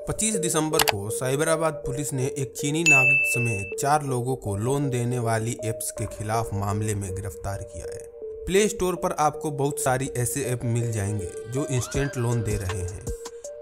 25 दिसंबर को साइबराबाद पुलिस ने एक चीनी नागरिक समेत 4 लोगों को लोन देने वाली ऐप्स के खिलाफ मामले में गिरफ्तार किया है। प्ले स्टोर पर आपको बहुत सारी ऐसे ऐप मिल जाएंगे जो इंस्टेंट लोन दे रहे हैं।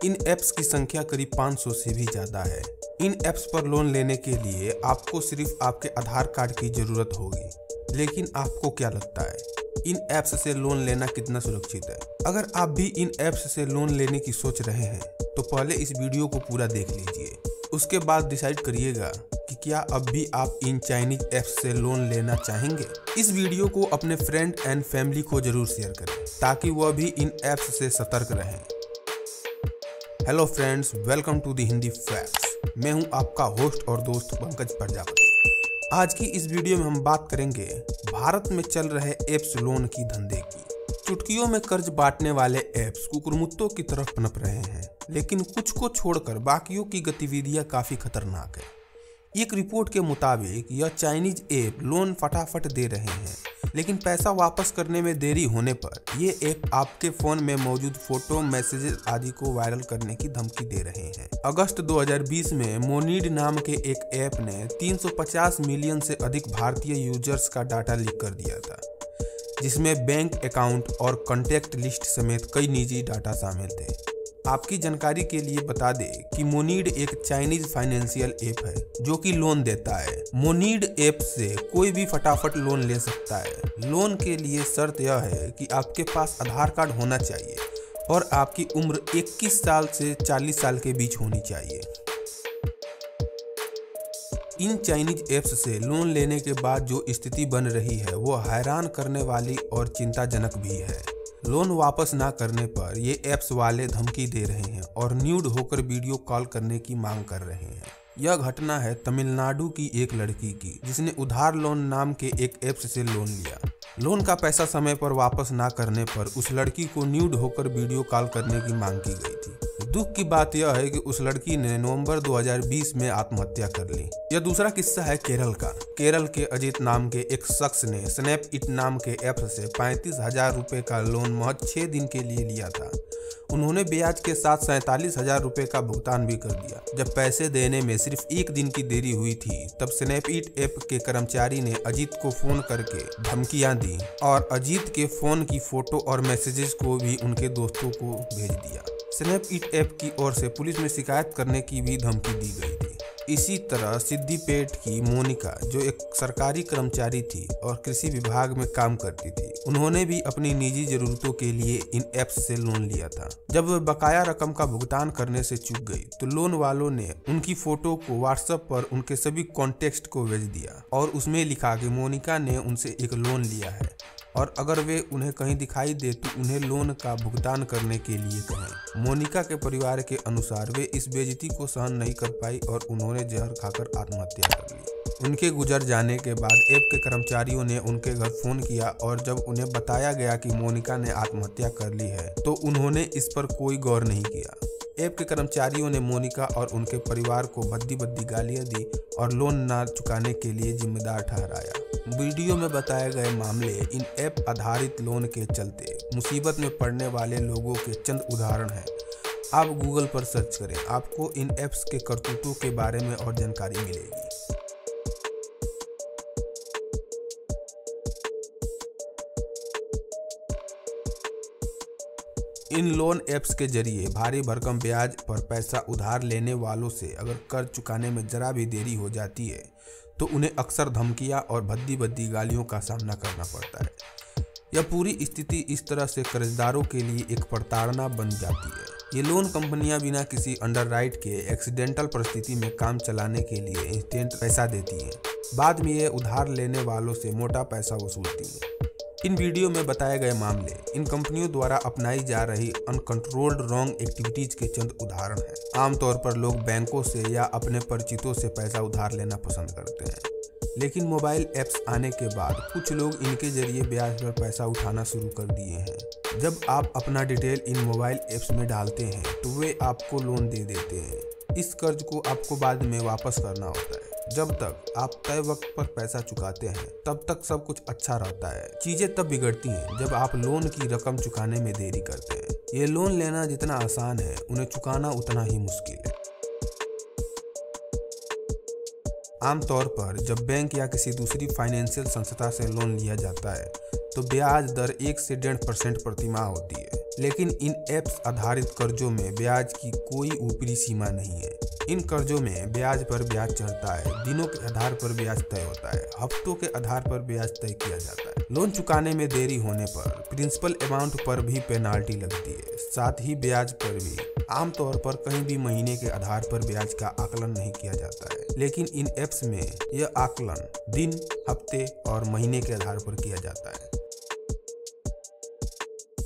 इन ऐप्स की संख्या करीब 500 से भी ज़्यादा है। इन ऐप्स पर लोन लेने के लिए आपको सिर्फ आपके आधार कार्ड की ज़रूरत होगी। लेकिन आपको क्या लगता है, इन ऐप्स से लोन लेना कितना सुरक्षित है? अगर आप भी इन ऐप्स से लोन लेने की सोच रहे हैं तो पहले इस वीडियो को पूरा देख लीजिए। उसके बाद डिसाइड करिएगा कि क्या अब भी आप इन चाइनीज ऐप्स से लोन लेना चाहेंगे। इस वीडियो को अपने फ्रेंड एंड फैमिली को जरूर शेयर करें ताकि वह भी इन ऐप्स से सतर्क रहें। Hello friends, welcome to the Hindi facts. मैं हूं आपका होस्ट और दोस्त पंकज प्रजापति। आज की इस वीडियो में हम बात करेंगे भारत में चल रहे ऐप्स लोन की धंधे की। चुटकियों में कर्ज बांटने वाले ऐप्स कुकुरमुत्तों की तरफ पनप रहे हैं, लेकिन कुछ को छोड़कर बाकियों की गतिविधियां काफी खतरनाक है। एक रिपोर्ट के मुताबिक यह चाइनीज ऐप लोन फटाफट दे रहे हैं, लेकिन पैसा वापस करने में देरी होने पर ये ऐप आपके फोन में मौजूद फोटो, मैसेजेस आदि को वायरल करने की धमकी दे रहे हैं। अगस्त 2020 में मोनीड नाम के एक ऐप ने 350 मिलियन से अधिक भारतीय यूजर्स का डाटा लीक कर दिया था, जिसमें बैंक अकाउंट और कॉन्टैक्ट लिस्ट समेत कई निजी डाटा शामिल थे। आपकी जानकारी के लिए बता दें कि मोनीड एक चाइनीज फाइनेंशियल ऐप है जो कि लोन देता है। मोनीड ऐप से कोई भी फटाफट लोन ले सकता है। लोन के लिए शर्त यह है कि आपके पास आधार कार्ड होना चाहिए और आपकी उम्र 21 साल से 40 साल के बीच होनी चाहिए। इन चाइनीज ऐप्स से लोन लेने के बाद जो स्थिति बन रही है वो हैरान करने वाली और चिंताजनक भी है। लोन वापस ना करने पर ये ऐप्स वाले धमकी दे रहे हैं और न्यूड होकर वीडियो कॉल करने की मांग कर रहे हैं। यह घटना है तमिलनाडु की एक लड़की की, जिसने उधार लोन नाम के एक ऐप्स से लोन लिया। लोन का पैसा समय पर वापस ना करने पर उस लड़की को न्यूड होकर वीडियो कॉल करने की मांग की गई थी। दुख की बात यह है कि उस लड़की ने नवंबर 2020 में आत्महत्या कर ली। यह दूसरा किस्सा है केरल का। केरल के अजीत नाम के एक शख्स ने स्नैपइट नाम के ऐप से 35,000 रुपए का लोन महज 6 दिन के लिए लिया था। उन्होंने ब्याज के साथ 47,000 रुपए का भुगतान भी कर दिया। जब पैसे देने में सिर्फ 1 दिन की देरी हुई थी, तब स्नैपइट ऐप के कर्मचारी ने अजीत को फोन करके धमकियां दी और अजीत के फोन की फोटो और मैसेजेस को भी उनके दोस्तों को भेज दिया। स्नैपइट ऐप की ओर से पुलिस में शिकायत करने की भी धमकी दी गई थी। इसी तरह सिद्दीपेट की मोनिका, जो एक सरकारी कर्मचारी थी और कृषि विभाग में काम करती थी, उन्होंने भी अपनी निजी जरूरतों के लिए इन ऐप्स से लोन लिया था। जब वह बकाया रकम का भुगतान करने से चूक गई तो लोन वालों ने उनकी फोटो को व्हाट्सएप पर उनके सभी कॉन्टेक्ट को भेज दिया और उसमें लिखा कि मोनिका ने उनसे एक लोन लिया है और अगर वे उन्हें कहीं दिखाई दे तो उन्हें लोन का भुगतान करने के लिए कहें। मोनिका के परिवार के अनुसार वे इस बेइज्जती को सहन नहीं कर पाई और उन्होंने जहर खाकर आत्महत्या कर ली। उनके गुजर जाने के बाद ऐप के कर्मचारियों ने उनके घर फोन किया और जब उन्हें बताया गया कि मोनिका ने आत्महत्या कर ली है तो उन्होंने इस पर कोई गौर नहीं किया। ऐप के कर्मचारियों ने मोनिका और उनके परिवार को भद्दी भद्दी गालियां दी और लोन ना चुकाने के लिए जिम्मेदार ठहराया। वीडियो में बताए गए मामले इन ऐप आधारित लोन के चलते मुसीबत में पड़ने वाले लोगों के चंद उदाहरण हैं। आप गूगल पर सर्च करें, आपको इन ऐप्स के करतूतों के बारे में और जानकारी मिलेगी। इन लोन ऐप्स के जरिए भारी भरकम ब्याज पर पैसा उधार लेने वालों से अगर कर्ज चुकाने में जरा भी देरी हो जाती है तो उन्हें अक्सर धमकियां और भद्दी भद्दी गालियों का सामना करना पड़ता है। यह पूरी स्थिति इस तरह से कर्जदारों के लिए एक प्रताड़ना बन जाती है। ये लोन कंपनियां बिना किसी अंडरराइट के एक्सीडेंटल परिस्थिति में काम चलाने के लिए इंस्टेंट पैसा देती हैं। बाद में ये उधार लेने वालों से मोटा पैसा वसूलती हैं। इन वीडियो में बताए गए मामले इन कंपनियों द्वारा अपनाई जा रही अनकंट्रोल्ड रॉन्ग एक्टिविटीज के चंद उदाहरण हैं। आमतौर पर लोग बैंकों से या अपने परिचितों से पैसा उधार लेना पसंद करते हैं, लेकिन मोबाइल ऐप्स आने के बाद कुछ लोग इनके जरिए ब्याज पर पैसा उठाना शुरू कर दिए हैं। जब आप अपना डिटेल इन मोबाइल ऐप्स में डालते हैं तो वे आपको लोन दे देते हैं। इस कर्ज को आपको बाद में वापस करना होता है। जब तक आप तय वक्त पर पैसा चुकाते हैं तब तक सब कुछ अच्छा रहता है। चीजें तब बिगड़ती हैं जब आप लोन की रकम चुकाने में देरी करते हैं। ये लोन लेना जितना आसान है, उन्हें चुकाना उतना ही मुश्किल है। आमतौर पर जब बैंक या किसी दूसरी फाइनेंशियल संस्था से लोन लिया जाता है तो ब्याज दर 1 से 1.5% प्रति माह होती है, लेकिन इन ऐप्स आधारित कर्जों में ब्याज की कोई ऊपरी सीमा नहीं है। इन कर्जों में ब्याज पर ब्याज चढ़ता है, दिनों के आधार पर ब्याज तय होता है, हफ्तों के आधार पर ब्याज तय किया जाता है। लोन चुकाने में देरी होने पर प्रिंसिपल अमाउंट पर भी पेनाल्टी लगती है, साथ ही ब्याज पर भी। आमतौर पर कहीं भी महीने के आधार पर ब्याज का आकलन नहीं किया जाता है, लेकिन इन ऐप्स में यह आकलन दिन, हफ्ते और महीने के आधार पर किया जाता है।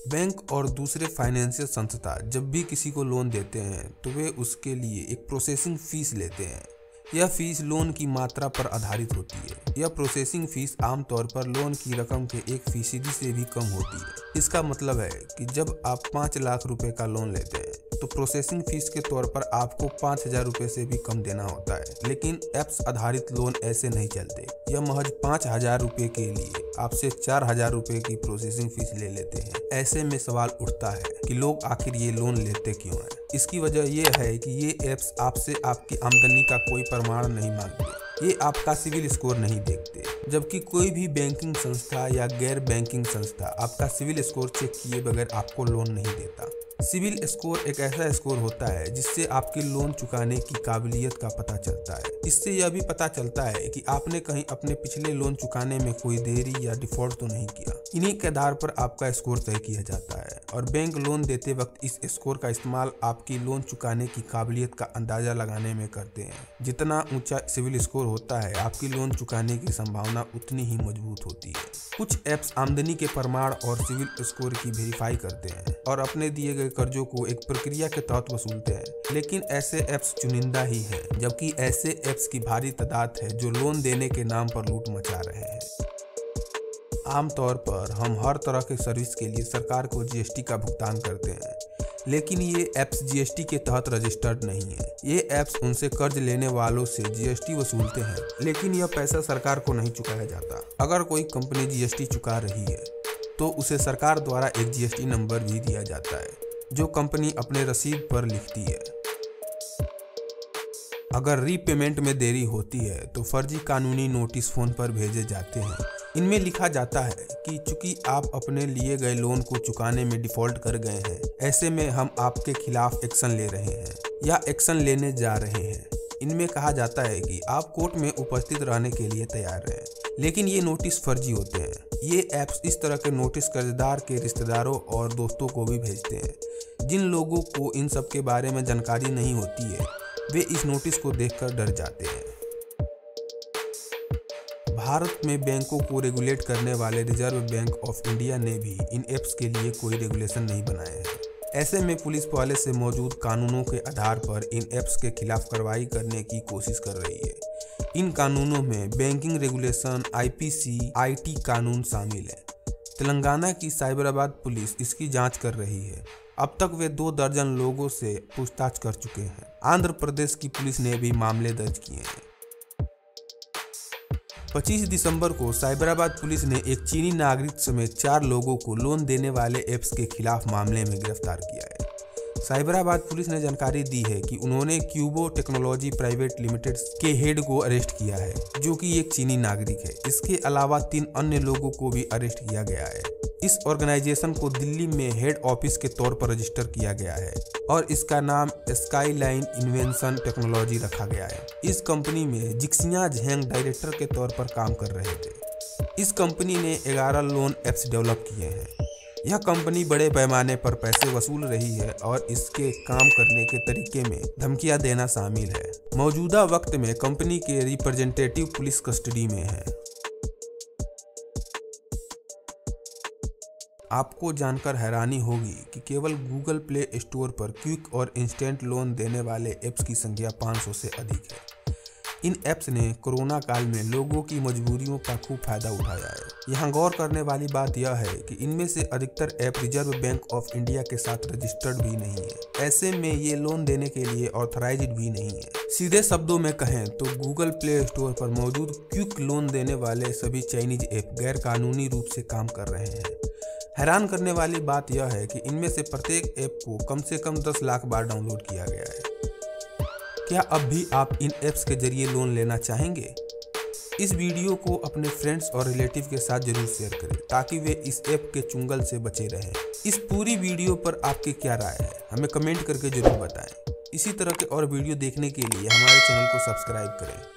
बैंक और दूसरे फाइनेंशियल संस्था जब भी किसी को लोन देते हैं तो वे उसके लिए एक प्रोसेसिंग फीस लेते हैं। यह फीस लोन की मात्रा पर आधारित होती है। यह प्रोसेसिंग फीस आमतौर पर लोन की रकम के 1% से भी कम होती है। इसका मतलब है कि जब आप 5 लाख रुपए का लोन लेते हैं तो प्रोसेसिंग फीस के तौर पर आपको 5,000 रुपये से भी कम देना होता है, लेकिन ऐप्स आधारित लोन ऐसे नहीं चलते। यह महज 5,000 रुपये के लिए आपसे 4,000 रुपये की प्रोसेसिंग फीस ले लेते हैं। ऐसे में सवाल उठता है कि लोग आखिर ये लोन लेते क्यों हैं? इसकी वजह यह है कि ये ऐप्स आपसे आपकी आमदनी का कोई प्रमाण नहीं मांगते, ये आपका सिविल स्कोर नहीं देखते, जबकि कोई भी बैंकिंग संस्था या गैर बैंकिंग संस्था आपका सिविल स्कोर चेक किए बगैर आपको लोन नहीं देता। सिविल स्कोर एक ऐसा स्कोर होता है जिससे आपकी लोन चुकाने की काबिलियत का पता चलता है। इससे यह भी पता चलता है कि आपने कहीं अपने पिछले लोन चुकाने में कोई देरी या डिफॉल्ट तो नहीं किया। इन्हीं के आधार पर आपका स्कोर तय किया जाता है और बैंक लोन देते वक्त इस स्कोर का इस्तेमाल आपकी लोन चुकाने की काबिलियत का अंदाजा लगाने में करते हैं। जितना ऊंचा सिविल स्कोर होता है, आपकी लोन चुकाने की संभावना उतनी ही मजबूत होती है। कुछ ऐप्स आमदनी के प्रमाण और सिविल स्कोर की वेरीफाई करते हैं और अपने दिए गए कर्जों को एक प्रक्रिया के तहत वसूलते हैं, लेकिन ऐसे ऐप्स चुनिंदा ही हैं, जबकि ऐसे ऐप्स की भारी तादाद है जो लोन देने के नाम पर लूट मचा रहे हैं। आमतौर पर हम हर तरह के सर्विस के लिए सरकार को जीएसटी का भुगतान करते हैं, लेकिन ये ऐप्स जीएसटी के तहत रजिस्टर्ड नहीं है। ये ऐप्स उनसे कर्ज लेने वालों से जीएसटी वसूलते हैं, लेकिन यह पैसा सरकार को नहीं चुकाया जाता। अगर कोई कंपनी जीएसटी चुका रही है तो उसे सरकार द्वारा एक जीएसटी नंबर भी दिया जाता है जो कंपनी अपने रसीद पर लिखती है। अगर रीपेमेंट में देरी होती है तो फर्जी कानूनी नोटिस फोन पर भेजे जाते हैं। इनमें लिखा जाता है कि चूंकि आप अपने लिए गए लोन को चुकाने में डिफॉल्ट कर गए हैं, ऐसे में हम आपके खिलाफ एक्शन ले रहे हैं या एक्शन लेने जा रहे हैं। इनमें कहा जाता है कि आप कोर्ट में उपस्थित रहने के लिए तैयार रहें, लेकिन ये नोटिस फर्जी होते हैं। ये ऐप्स इस तरह के नोटिस कर्जदार के रिश्तेदारों और दोस्तों को भी भेजते हैं। जिन लोगों को इन सब के बारे में जानकारी नहीं होती है, वे इस नोटिस को देखकर डर जाते हैं। भारत में बैंकों को रेगुलेट करने वाले रिजर्व बैंक ऑफ इंडिया ने भी इन ऐप्स के लिए कोई रेगुलेशन नहीं बनाए हैं। ऐसे में पुलिस पहले से मौजूद कानूनों के आधार पर इन ऐप्स के खिलाफ कार्रवाई करने की कोशिश कर रही है। इन कानूनों में बैंकिंग रेगुलेशन, आईपीसी, आईटी कानून शामिल है। तेलंगाना की साइबराबाद पुलिस इसकी जांच कर रही है। अब तक वे 2 दर्जन लोगों से पूछताछ कर चुके हैं। आंध्र प्रदेश की पुलिस ने भी मामले दर्ज किए हैं। 25 दिसंबर को साइबराबाद पुलिस ने एक चीनी नागरिक समेत 4 लोगों को लोन देने वाले ऐप्स के खिलाफ मामले में गिरफ्तार किया है। साइबराबाद पुलिस ने जानकारी दी है कि उन्होंने क्यूबो टेक्नोलॉजी प्राइवेट लिमिटेड के हेड को अरेस्ट किया है, जो कि एक चीनी नागरिक है। इसके अलावा 3 अन्य लोगों को भी अरेस्ट किया गया है। इस ऑर्गेनाइजेशन को दिल्ली में हेड ऑफिस के तौर पर रजिस्टर किया गया है और इसका नाम स्काईलाइन इन्वेंशन टेक्नोलॉजी रखा गया है। इस कंपनी में जिक्सिया झेंग डायरेक्टर के तौर पर काम कर रहे थे। इस कंपनी ने 11 लोन ऐप्स डेवलप किए हैं। यह कंपनी बड़े पैमाने पर पैसे वसूल रही है और इसके काम करने के तरीके में धमकियां देना शामिल है। मौजूदा वक्त में कंपनी के रिप्रेजेंटेटिव पुलिस कस्टडी में हैं। आपको जानकर हैरानी होगी कि केवल गूगल प्ले स्टोर पर क्विक और इंस्टेंट लोन देने वाले ऐप्स की संख्या 500 से अधिक है। इन ऐप्स ने कोरोना काल में लोगों की मजबूरियों का खूब फायदा उठाया है। यहाँ गौर करने वाली बात यह है कि इनमें से अधिकतर app reserve bank of India के साथ रजिस्टर्ड भी नहीं है। ऐसे में ये लोन देने के लिए ऑथराइज्ड भी नहीं है। सीधे शब्दों में कहें तो गूगल प्ले स्टोर पर मौजूद क्विक लोन देने वाले सभी चाइनीज ऐप गैर कानूनी रूप से काम कर रहे हैं। हैरान करने वाली बात यह है कि इनमें से प्रत्येक ऐप को कम से कम 10 लाख बार डाउनलोड किया गया है। क्या अब भी आप इन ऐप्स के जरिए लोन लेना चाहेंगे? इस वीडियो को अपने फ्रेंड्स और रिलेटिव के साथ जरूर शेयर करें ताकि वे इस ऐप के चुंगल से बचे रहें। इस पूरी वीडियो पर आपकी क्या राय है, हमें कमेंट करके जरूर बताएं। इसी तरह के और वीडियो देखने के लिए हमारे चैनल को सब्सक्राइब करें।